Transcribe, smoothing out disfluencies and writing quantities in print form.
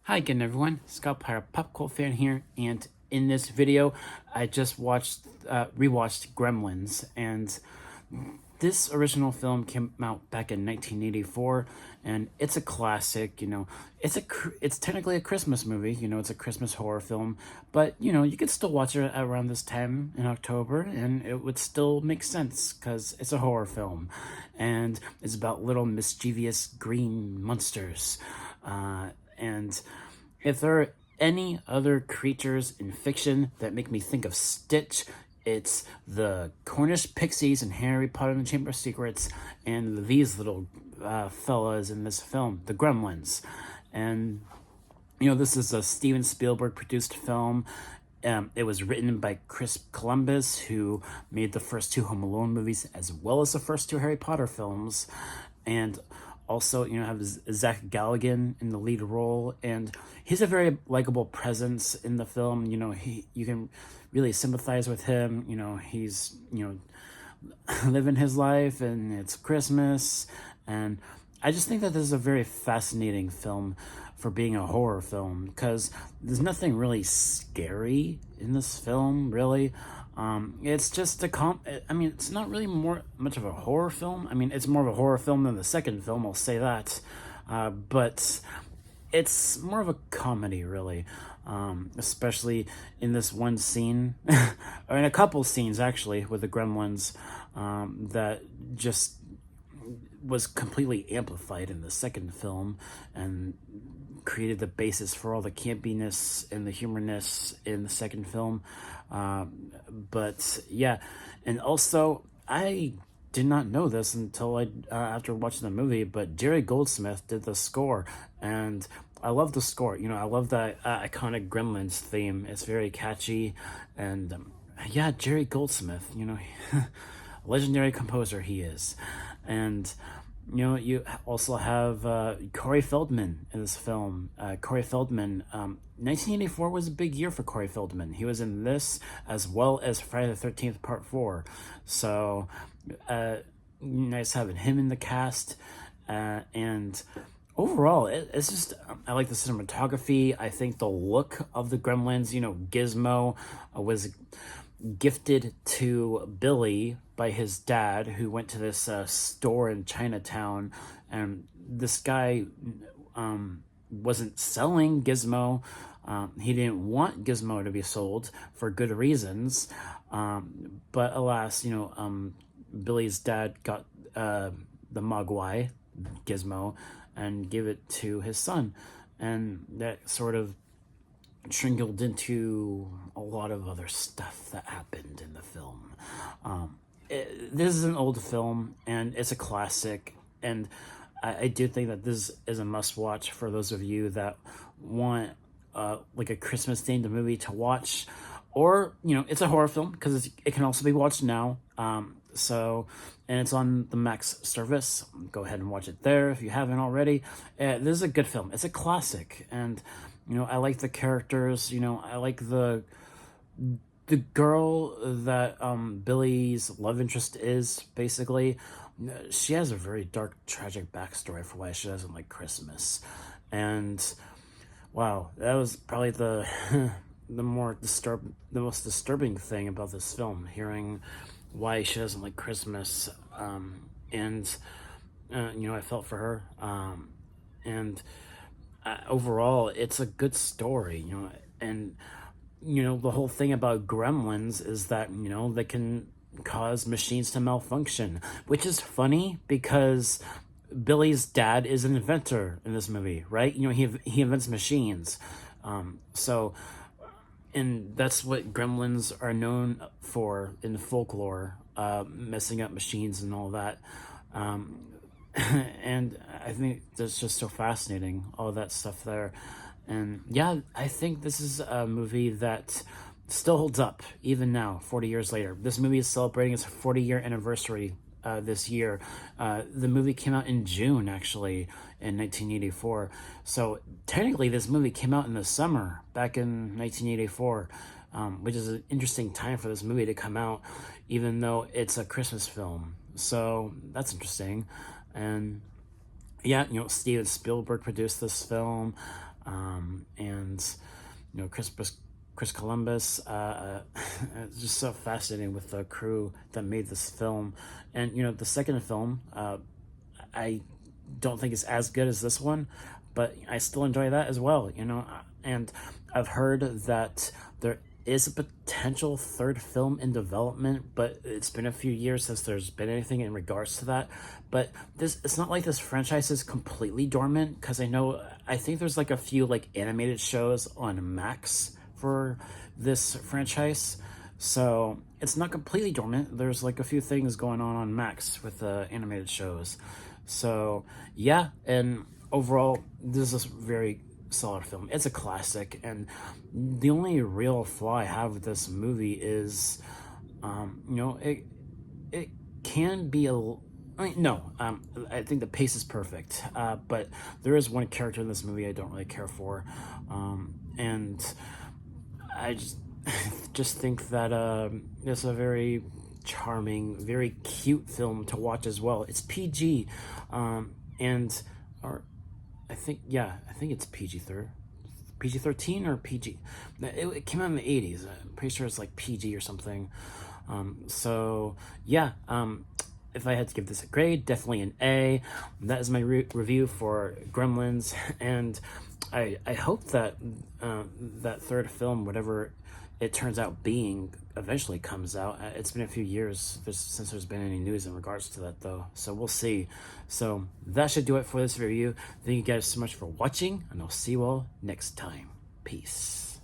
Hi again, everyone. Scott Pirate Pop Cult fan here, and in this video, I just rewatched Gremlins, and this original film came out back in 1984, and it's a classic. It's technically a Christmas movie. It's a Christmas horror film, but you could still watch it around this time in October, and it would still make sense because it's a horror film, and it's about little mischievous green monsters. And if there are any other creatures in fiction that make me think of Stitch, it's the Cornish pixies in Harry Potter and the Chamber of Secrets, and these little fellas in this film, the Gremlins. And this is a Steven Spielberg produced film. It was written by Chris Columbus, who made the first two Home Alone movies as well as the first two Harry Potter films. And also, have Zach Galligan in the lead role, and he's a very likable presence in the film. You can really sympathize with him. He's living his life, and it's Christmas, and I just think that this is a very fascinating film for being a horror film because there's nothing really scary in this film, really. It's just it's not really much of a horror film. It's more of a horror film than the second film, I'll say that. But it's more of a comedy, really. Especially in this one scene, or in a couple scenes, actually, with the Gremlins, that just was completely amplified in the second film and created the basis for all the campiness and the humorness in the second film. But yeah, and also I did not know this until after watching the movie, but Jerry Goldsmith did the score, and I love the score. I love that iconic Gremlins theme. It's very catchy, and yeah, Jerry Goldsmith, legendary composer he is. And you also have Corey Feldman in this film. Corey Feldman, 1984 was a big year for Corey Feldman. He was in this as well as Friday the 13th Part 4. So, nice having him in the cast. And overall, it's just, I like the cinematography. I think the look of the Gremlins, Gizmo was gifted to Billy by his dad, who went to this store in Chinatown, and this guy wasn't selling Gizmo. He didn't want Gizmo to be sold for good reasons, but alas, Billy's dad got the Mogwai Gizmo and gave it to his son, and that sort of trickled into a lot of other stuff that happened in the film. This is an old film, and it's a classic, and I do think that this is a must-watch for those of you that want like a Christmas-themed movie to watch, or it's a horror film because it can also be watched now. And it's on the Max service. Go ahead and watch it there if you haven't already. This is a good film. It's a classic, and I like the characters. I like the girl that Billy's love interest is, basically. She has a very dark, tragic backstory for why she doesn't like Christmas. And wow, that was probably the the most disturbing thing about this film, hearing why she doesn't like Christmas. And I felt for her. And overall, it's a good story, and the whole thing about Gremlins is that they can cause machines to malfunction, which is funny because Billy's dad is an inventor in this movie, right? He invents machines. So and that's what Gremlins are known for in folklore, messing up machines and all that. And I think that's just so fascinating, all that stuff there. And yeah, I think this is a movie that still holds up even now, 40 years later. This movie is celebrating its 40-year anniversary this year. The movie came out in June, actually, in 1984. So technically, this movie came out in the summer back in 1984, which is an interesting time for this movie to come out, even though it's a Christmas film. So that's interesting. And yeah, Steven Spielberg produced this film. And Chris Columbus, it's just so fascinating with the crew that made this film. And the second film, I don't think it's as good as this one, but I still enjoy that as well. And I've heard that there is a potential third film in development, but it's been a few years since there's been anything in regards to that. But it's not like this franchise is completely dormant, because I think there's like a few like animated shows on Max for this franchise, so it's not completely dormant. There's like a few things going on Max with the animated shows. So yeah, and overall, this is a very solid film. It's a classic, and the only real flaw I have with this movie is, it can be I think the pace is perfect, but there is one character in this movie I don't really care for, and I just think that it's a very charming, very cute film to watch as well. It's PG, and or I think it's PG-13 or PG. It came out in the 80s. I'm pretty sure it's like PG or something. So yeah. If I had to give this a grade, definitely an A. That is my review for Gremlins, and I hope that that third film, whatever it turns out being, eventually comes out. It's been a few years since there's been any news in regards to that, though, so we'll see. So that should do it for this review. Thank you guys so much for watching, and I'll see you all next time. Peace.